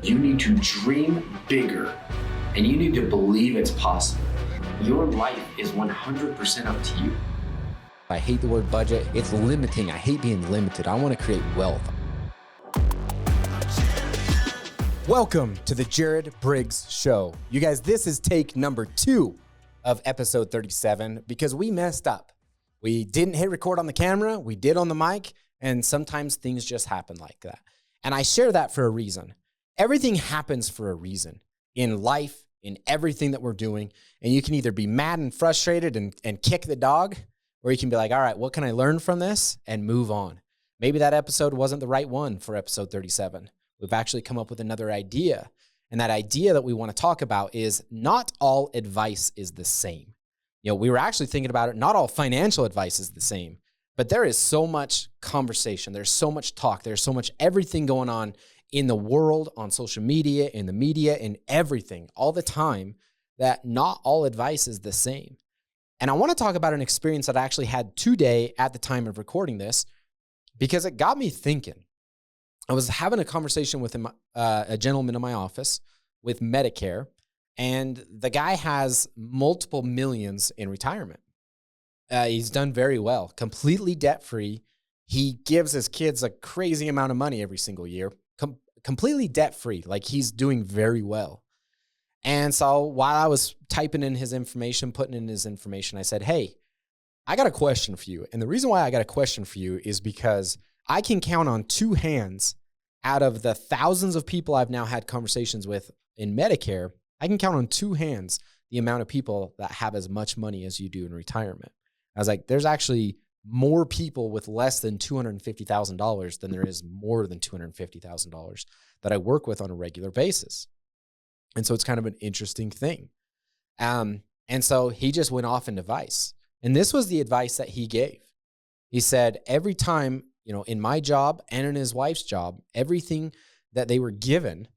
You need to dream bigger and you need to believe it's possible. Your life is 100% up to you. I hate the word budget. It's limiting. I hate being limited. I want to create wealth. Welcome to the Jared Briggs Show. You guys, this is take number 2 of episode 37 because we messed up. We didn't hit record on the camera. We did on the mic. And sometimes things just happen like that. And I share that for a reason. Everything happens for a reason in life, in everything that we're doing. And you can either be mad and frustrated and kick the dog, or you can be like, all right, what can I learn from this and move on? Maybe that episode wasn't the right one for episode 37. We've actually come up with another idea. And that idea that we want to talk about is not all advice is the same. You know, we were actually thinking about it. Not all financial advice is the same, but there is so much conversation. There's so much talk. There's so much everything going on in the world, on social media, in the media, in everything, all the time, that not all advice is the same. And I want to talk about an experience that I actually had today at the time of recording this, because it got me thinking. I was having a conversation with a gentleman in my office with Medicare, and the guy has multiple millions in retirement. He's done very well, completely debt-free. He gives his kids a crazy amount of money every single year, completely debt-free. Like, he's doing very well. And so while I was typing in his information, putting in his information, I said, hey, I got a question for you. And the reason why I got a question for you is because I can count on 2 hands out of the thousands of people I've now had conversations with in Medicare. I can count on 2 hands the amount of people that have as much money as you do in retirement. I was like, there's actually more people with less than $250,000 than there is more than $250,000 that I work with on a regular basis. And so it's kind of an interesting thing. And so he just went off in advice. And this was the advice that he gave. He said, every time, you know, in my job and in his wife's job, everything that they were given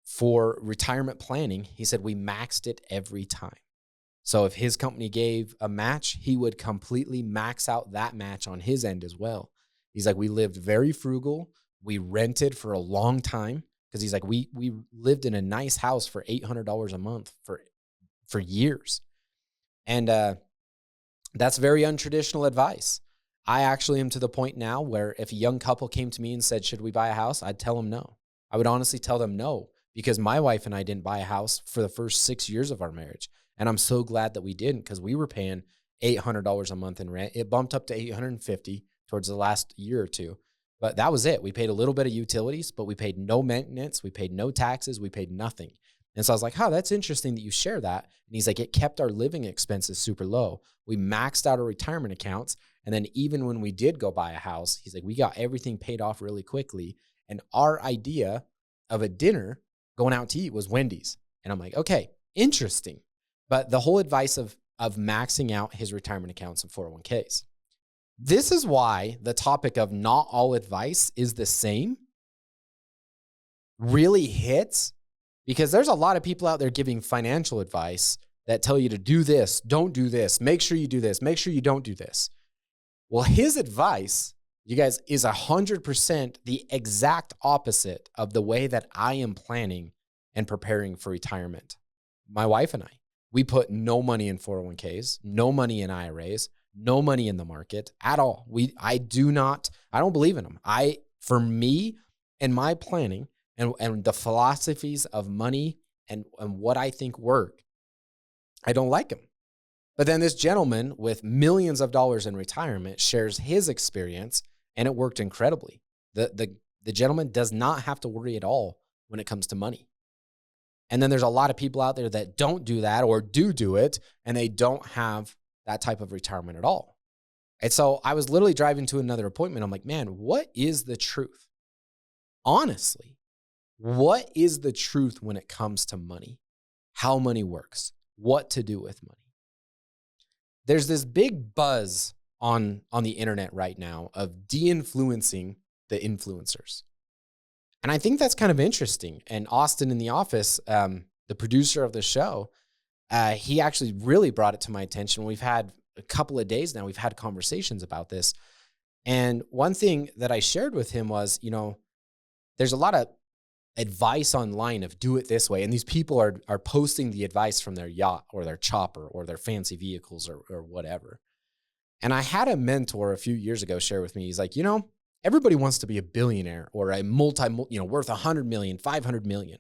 for retirement planning, he said, we maxed it every time. So if his company gave a match, he would completely max out that match on his end as well. He's like, we lived very frugal. We rented for a long time because he's like, we lived in a nice house for $800 a month for years. And that's very untraditional advice. I actually am to the point now where if a young couple came to me and said, should we buy a house? I'd tell them no. I would honestly tell them no, because my wife and I didn't buy a house for the first 6 years of our marriage. And I'm so glad that we didn't, because we were paying $800 a month in rent. It bumped up to $850 towards the last year or two. But that was it. We paid a little bit of utilities, but we paid no maintenance. We paid no taxes. We paid nothing. And so I was like, oh, that's interesting that you share that. And he's like, it kept our living expenses super low. We maxed out our retirement accounts. And then even when we did go buy a house, he's like, we got everything paid off really quickly. And our idea of a dinner going out to eat was Wendy's. And I'm like, okay, interesting. But the whole advice of maxing out his retirement accounts and 401ks. This is why the topic of not all advice is the same really hits, because there's a lot of people out there giving financial advice that tell you to do this, don't do this, make sure you do this, make sure you don't do this. Well, his advice, you guys, is 100% the exact opposite of the way that I am planning and preparing for retirement. My wife and I, we put no money in 401ks, no money in IRAs, no money in the market at all. I don't believe in them. For me and my planning and the philosophies of money and what I think work, I don't like them. But then this gentleman with millions of dollars in retirement shares his experience, and it worked incredibly. The gentleman does not have to worry at all when it comes to money. And then there's a lot of people out there that don't do that or do it, and they don't have that type of retirement at all. And so I was literally driving to another appointment. I'm like, man, what is the truth? Honestly, what is the truth when it comes to money? How money works? What to do with money? There's this big buzz on the internet right now of de-influencing the influencers. And I think that's kind of interesting. And Austin in the office, the producer of the show, he actually really brought it to my attention. We've had a couple of days now, we've had conversations about this. And one thing that I shared with him was, there's a lot of advice online of do it this way. And these people are posting the advice from their yacht or their chopper or their fancy vehicles or whatever. And I had a mentor a few years ago share with me, he's like, everybody wants to be a billionaire or a worth 100 million, 500 million.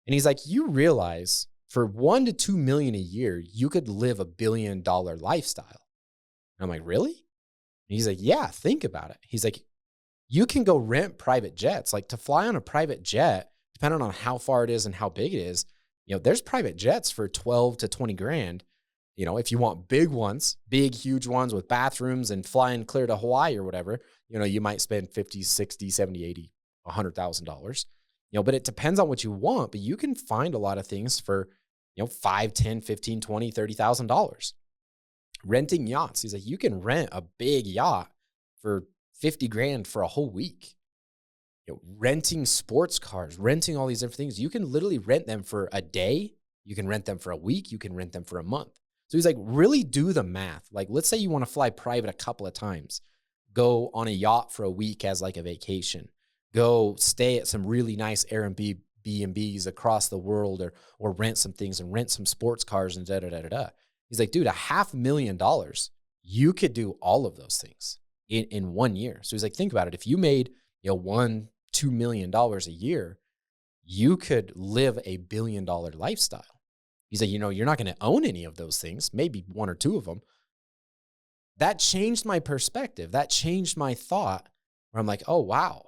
And he's like, you realize for 1 to 2 million a year, you could live $1 billion lifestyle. And I'm like, really? And he's like, yeah, think about it. He's like, you can go rent private jets. Like to fly on a private jet, depending on how far it is and how big it is, there's private jets for 12 to 20 grand. If you want big ones, big, huge ones with bathrooms and flying clear to Hawaii or whatever, you might spend 50, 60, 70, 80, $100,000. But it depends on what you want. But you can find a lot of things for, $5, $10, $15, $20, $30,000. Renting yachts. He's like, you can rent a big yacht for 50 grand for a whole week. Renting sports cars, renting all these different things. You can literally rent them for a day. You can rent them for a week. You can rent them for a month. So he's like, really do the math. Like, let's say you want to fly private a couple of times. Go on a yacht for a week as like a vacation. Go stay at some really nice Airbnbs across the world or rent some things and rent some sports cars and da-da-da-da-da. He's like, dude, $500,000, you could do all of those things in 1 year. So he's like, think about it. If you made, $1-2 million a year, you could live $1 billion lifestyle. He's like, you're not going to own any of those things, maybe 1 or 2 of them. That changed my perspective. That changed my thought where I'm like, oh, wow.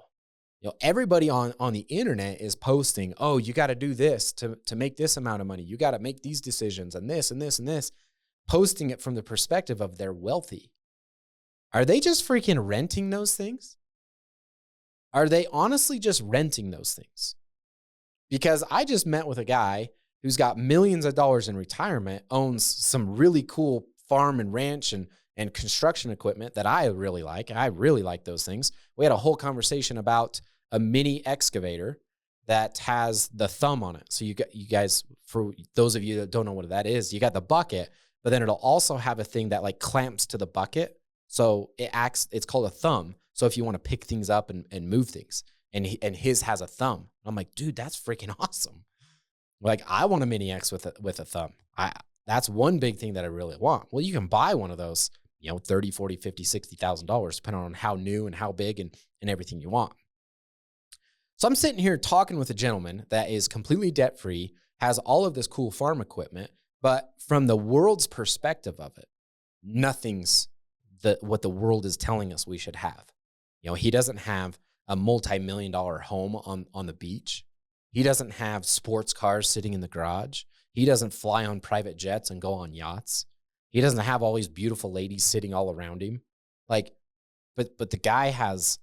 Everybody on the internet is posting, oh, you got to do this to make this amount of money. You got to make these decisions and this and this and this, posting it from the perspective of they're wealthy. Are they just freaking renting those things? Are they honestly just renting those things? Because I just met with a guy who's got millions of dollars in retirement, owns some really cool farm and ranch and construction equipment that I really like. I really like those things. We had a whole conversation about a mini excavator that has the thumb on it. So you guys, for those of you that don't know what that is, you got the bucket, but then it'll also have a thing that like clamps to the bucket. So it's called a thumb. So if you want to pick things up and move things, and his has a thumb. I'm like, dude, that's freaking awesome. Like, I want a mini X with a thumb. That's one big thing that I really want. Well, you can buy one of those, $30, $40, $50, $60,000, depending on how new and how big and everything you want. So I'm sitting here talking with a gentleman that is completely debt-free, has all of this cool farm equipment, but from the world's perspective of it, nothing's what the world is telling us we should have. He doesn't have a multi-million-dollar home on the beach. He doesn't have sports cars sitting in the garage. He doesn't fly on private jets and go on yachts. He doesn't have all these beautiful ladies sitting all around him. Like, but the guy has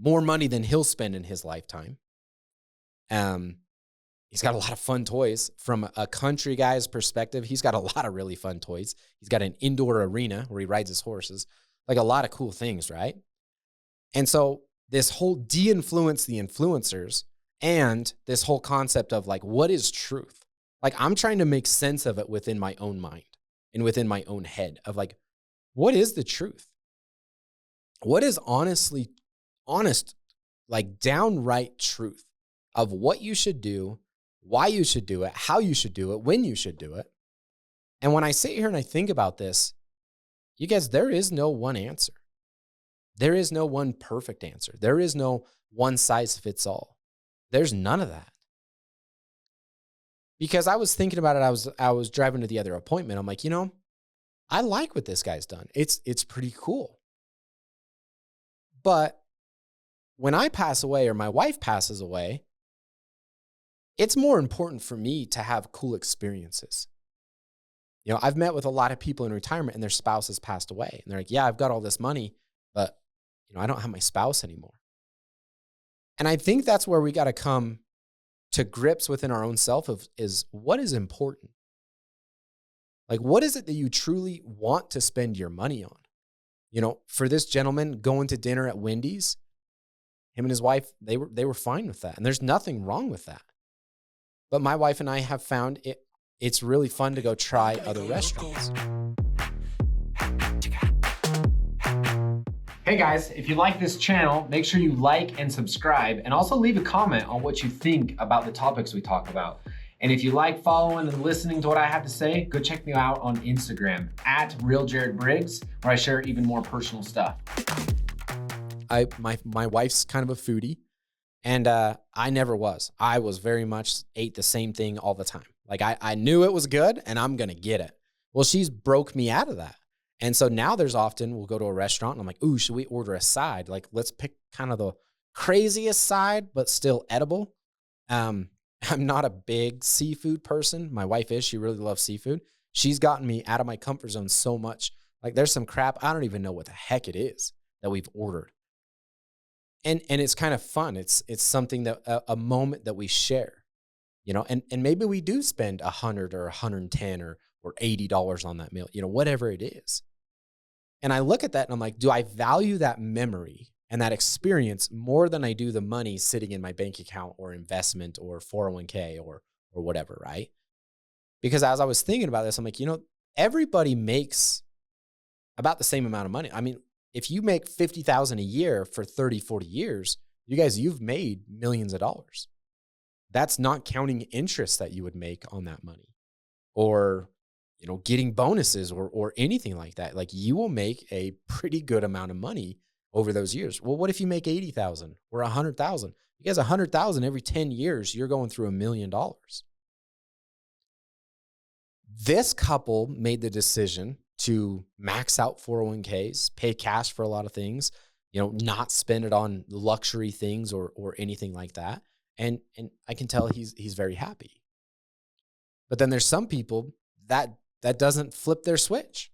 more money than he'll spend in his lifetime. He's got a lot of fun toys. From a country guy's perspective, he's got a lot of really fun toys. He's got an indoor arena where he rides his horses. Like, a lot of cool things, right? And so this whole de-influence the influencers and this whole concept of like, what is truth? Like, I'm trying to make sense of it within my own mind and within my own head of like, what is the truth? What is honest, like downright truth of what you should do, why you should do it, how you should do it, when you should do it? And when I sit here and I think about this, you guys, there is no one answer. There is no one perfect answer. There is no one size fits all. There's none of that. Because I was thinking about it, I was driving to the other appointment. I'm like, I like what this guy's done. It's pretty cool. But when I pass away or my wife passes away, it's more important for me to have cool experiences. I've met with a lot of people in retirement and their spouse has passed away. And they're like, yeah, I've got all this money, but I don't have my spouse anymore. And I think that's where we got to come to grips within our own self is what is important? Like, what is it that you truly want to spend your money on? For this gentleman going to dinner at Wendy's, him and his wife, they were fine with that. And there's nothing wrong with that. But my wife and I have found it's really fun to go try other restaurants. Hey guys, if you like this channel, make sure you like and subscribe, and also leave a comment on what you think about the topics we talk about. And if you like following and listening to what I have to say, go check me out on Instagram at @RealJaredBriggs, where I share even more personal stuff. My wife's kind of a foodie, and I never was. I was very much ate the same thing all the time. Like I knew it was good, and I'm gonna get it. Well, she's broke me out of that. And so now there's often, we'll go to a restaurant and I'm like, ooh, should we order a side? Like, let's pick kind of the craziest side, but still edible. I'm not a big seafood person. My wife is. She really loves seafood. She's gotten me out of my comfort zone so much. Like, there's some crap, I don't even know what the heck it is that we've ordered. And it's kind of fun. It's something that a moment that we share, you know, and maybe we do spend $100 or $110 or $80 on that meal, you know, whatever it is. And I look at that and I'm like, do I value that memory and that experience more than I do the money sitting in my bank account or investment or 401k or whatever, right? Because as I was thinking about this, I'm like, you know, everybody makes about the same amount of money. I mean, if you make $50,000 a year for 30, 40 years, you guys, you've made millions of dollars. That's not counting interest that you would make on that money or, you know, getting bonuses or anything like that. Like, you will make a pretty good amount of money over those years. Well, what if you make 80,000 or 100,000? You guys, 100,000 every 10 years, you're going through $1 million. This couple made the decision to max out 401ks, pay cash for a lot of things, you know, not spend it on luxury things or anything like that. And I can tell he's very happy. But then there's some people that doesn't flip their switch.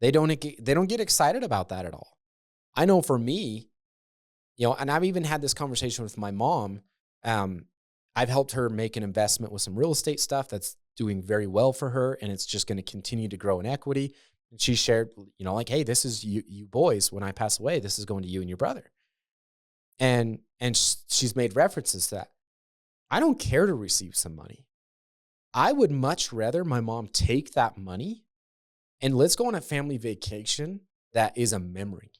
They don't get excited about that at all. I know for me, you know, and I've even had this conversation with my mom. I've helped her make an investment with some real estate stuff that's doing very well for her, and it's just going to continue to grow in equity. And she shared, you know, like, hey, this is you boys. When I pass away, this is going to you and your brother. And she's made references to that. I don't care to receive some money. I would much rather my mom take that money and let's go on a family vacation that is a memory.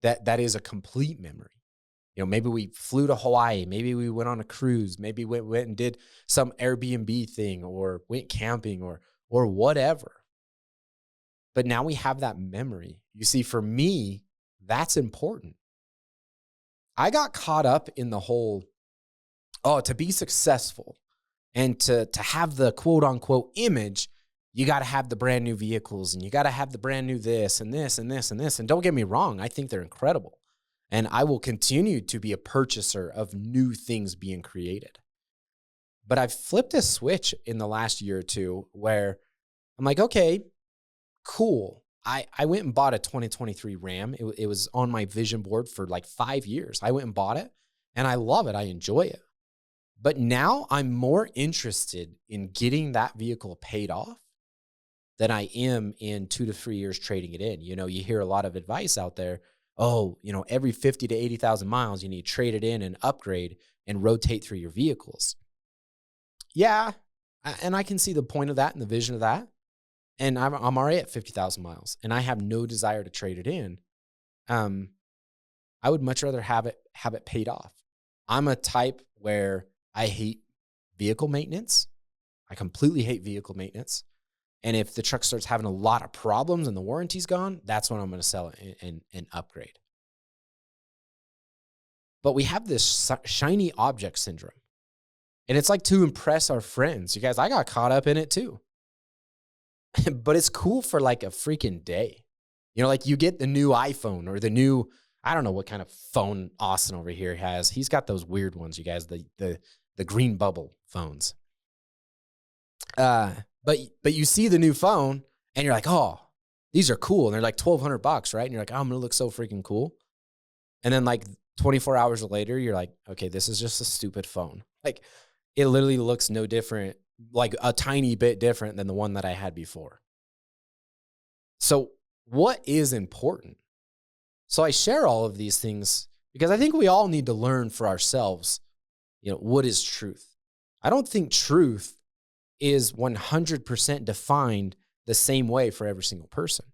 That is a complete memory. You know, maybe we flew to Hawaii. Maybe we went on a cruise. Maybe we went and did some Airbnb thing or went camping or whatever. But now we have that memory. You see, for me, that's important. I got caught up in the whole, to be successful and to have the quote unquote image, you got to have the brand new vehicles and you got to have the brand new this and this and this and this. And don't get me wrong, I think they're incredible. And I will continue to be a purchaser of new things being created. But I've flipped a switch in the last year or two where I'm like, okay, cool. I went and bought a 2023 Ram. It was on my vision board for like 5 years. I went and bought it and I love it. I enjoy it. But now I'm more interested in getting that vehicle paid off than I am in 2 to 3 years trading it in. You know, you hear a lot of advice out there. Oh, you know, every 50 to 80,000 miles, you need to trade it in and upgrade and rotate through your vehicles. Yeah, and I can see the point of that and the vision of that. And I'm already at 50,000 miles and I have no desire to trade it in. I would much rather have it paid off. I'm a type where I hate vehicle maintenance. I completely hate vehicle maintenance. And if the truck starts having a lot of problems and the warranty's gone, that's when I'm going to sell it and upgrade. But we have this shiny object syndrome. And it's like to impress our friends. You guys, I got caught up in it too. But it's cool for like a freaking day. You know, like you get the new iPhone or the new, I don't know what kind of phone Austin over here has. He's got those weird ones, you guys, the green bubble phones. But you see the new phone and you're like, oh, these are cool. And they're like $1,200, right? And you're like, oh, I'm going to look so freaking cool. And then like 24 hours later, you're like, okay, this is just a stupid phone. Like it literally looks no different, like a tiny bit different than the one that I had before. So what is important? So I share all of these things because I think we all need to learn for ourselves, you know, what is truth? I don't think truth is 100% defined the same way for every single person.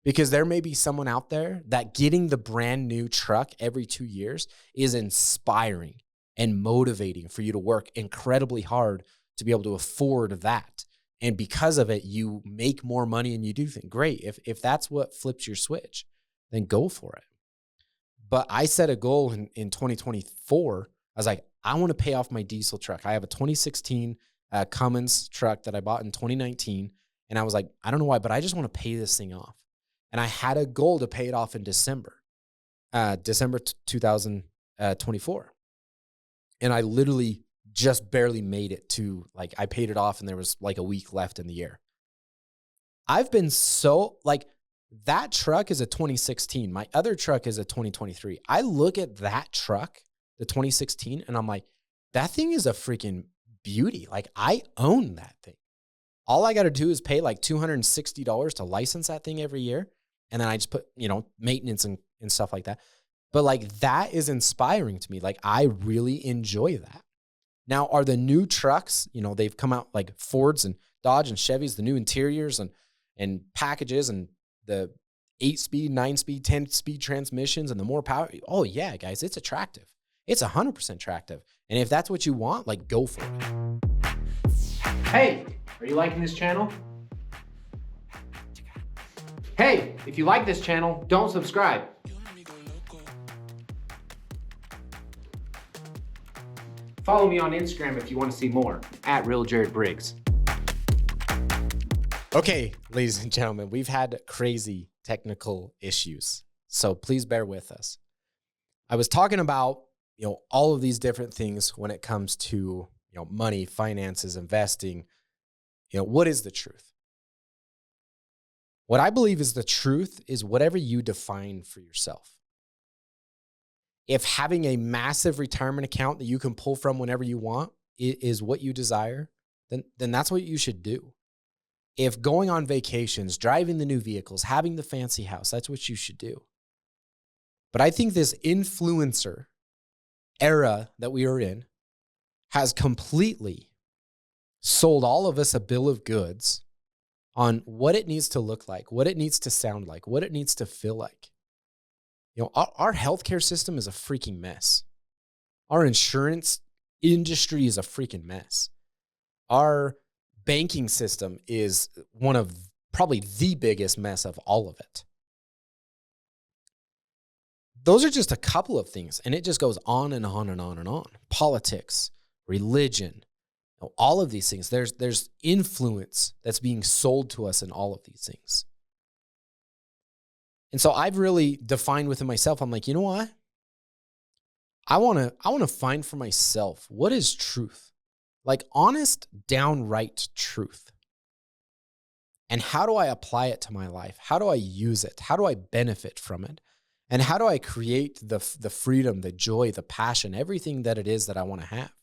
Because there may be someone out there that getting the brand new truck every 2 years is inspiring and motivating for you to work incredibly hard to be able to afford that. And because of it, you make more money and you do think, great. If that's what flips your switch, then go for it. But I set a goal in 2024. I was like, I want to pay off my diesel truck. I have a 2016 Cummins truck that I bought in 2019. And I was like, I don't know why, but I just want to pay this thing off. And I had a goal to pay it off in December 2024. And I literally just barely made it to, like, I paid it off and there was like a week left in the year. I've been so, like, that truck is a 2016. My other truck is a 2023. I look at that truck, the 2016, and I'm like, that thing is a freaking beauty. Like, I own that thing. All I got to do is pay like $260 to license that thing every year. And then I just put, maintenance and stuff like that. But like, that is inspiring to me. Like, I really enjoy that. Now, are the new trucks, they've come out like Fords and Dodge and Chevys, the new interiors and packages and the 8-speed, 9-speed, 10-speed transmissions and the more power. Oh yeah, guys, it's attractive. It's 100% attractive. And if that's what you want, like, go for it. Hey, are you liking this channel? Hey, if you like this channel, don't subscribe. Follow me on Instagram if you want to see more, @RealJaredBriggs. Okay, ladies and gentlemen, we've had crazy technical issues, so please bear with us. I was talking about, all of these different things when it comes to, money, finances, investing. What is the truth? What I believe is the truth is whatever you define for yourself. If having a massive retirement account that you can pull from whenever you want is what you desire, then that's what you should do. If going on vacations, driving the new vehicles, having the fancy house, that's what you should do. But I think this influencer era that we are in has completely sold all of us a bill of goods on what it needs to look like, what it needs to sound like, what it needs to feel like. Our healthcare system is a freaking mess. Our insurance industry is a freaking mess. Our banking system is one of probably the biggest mess of all of it. Those are just a couple of things, and it just goes on and on and on and on. Politics, religion, all of these things. There's influence that's being sold to us in all of these things. And so I've really defined within myself, I'm like, you know what? I want to find for myself, what is truth? Like, honest, downright truth. And how do I apply it to my life? How do I use it? How do I benefit from it? And how do I create the freedom, the joy, the passion, everything that it is that I want to have?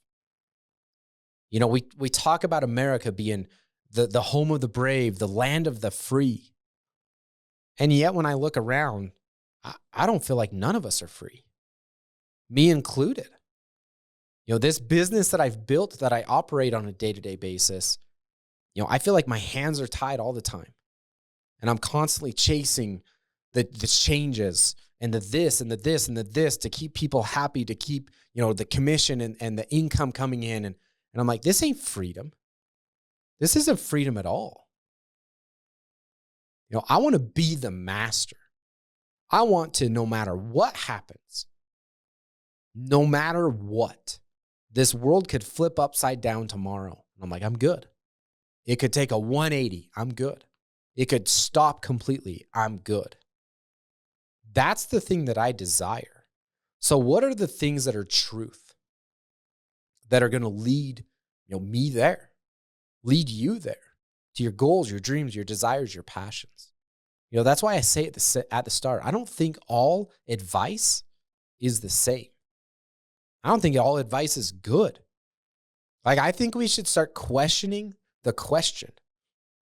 We talk about America being the home of the brave, the land of the free. And yet when I look around, I don't feel like none of us are free, me included. This business that I've built, that I operate on a day-to-day basis, I feel like my hands are tied all the time. And I'm constantly chasing the changes and the this and the this and the this to keep people happy, to keep, the commission and the income coming in. And I'm like, this ain't freedom. This isn't freedom at all. I want to be the master. I want to, no matter what happens, no matter what, this world could flip upside down tomorrow. And I'm like, I'm good. It could take a 180. I'm good. It could stop completely. I'm good. That's the thing that I desire. So what are the things that are truth that are going to lead, me there, lead you there to your goals, your dreams, your desires, your passions? That's why I say at the start, I don't think all advice is the same. I don't think all advice is good. Like, I think we should start questioning the question.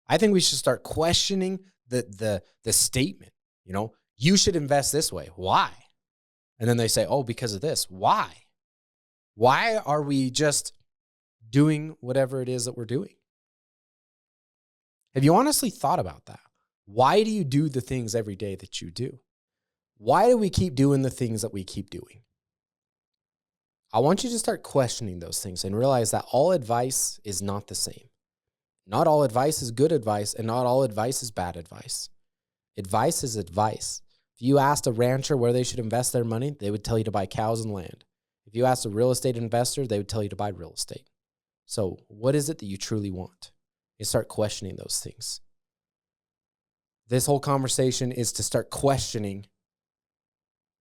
I think we should start questioning the statement. You should invest this way. Why? And then they say, oh, because of this. Why? Why are we just doing whatever it is that we're doing? Have you honestly thought about that? Why do you do the things every day that you do? Why do we keep doing the things that we keep doing? I want you to start questioning those things and realize that all advice is not the same. Not all advice is good advice, and not all advice is bad advice. Advice is advice. If you asked a rancher where they should invest their money, they would tell you to buy cows and land. If you asked a real estate investor, they would tell you to buy real estate. So what is it that you truly want? You start questioning those things. This whole conversation is to start questioning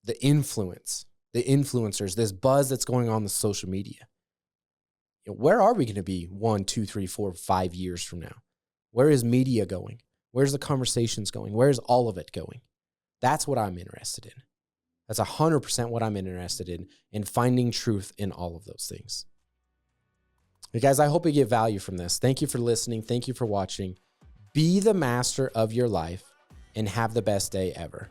the influence, the influencers, this buzz that's going on social media. You know, where are we going to be 1, 2, 3, 4, 5 years from now? Where is media going? Where's the conversations going? Where's all of it going? That's what I'm interested in. That's 100% what I'm interested in finding truth in all of those things. Hey guys, I hope you get value from this. Thank you for listening. Thank you for watching. Be the master of your life and have the best day ever.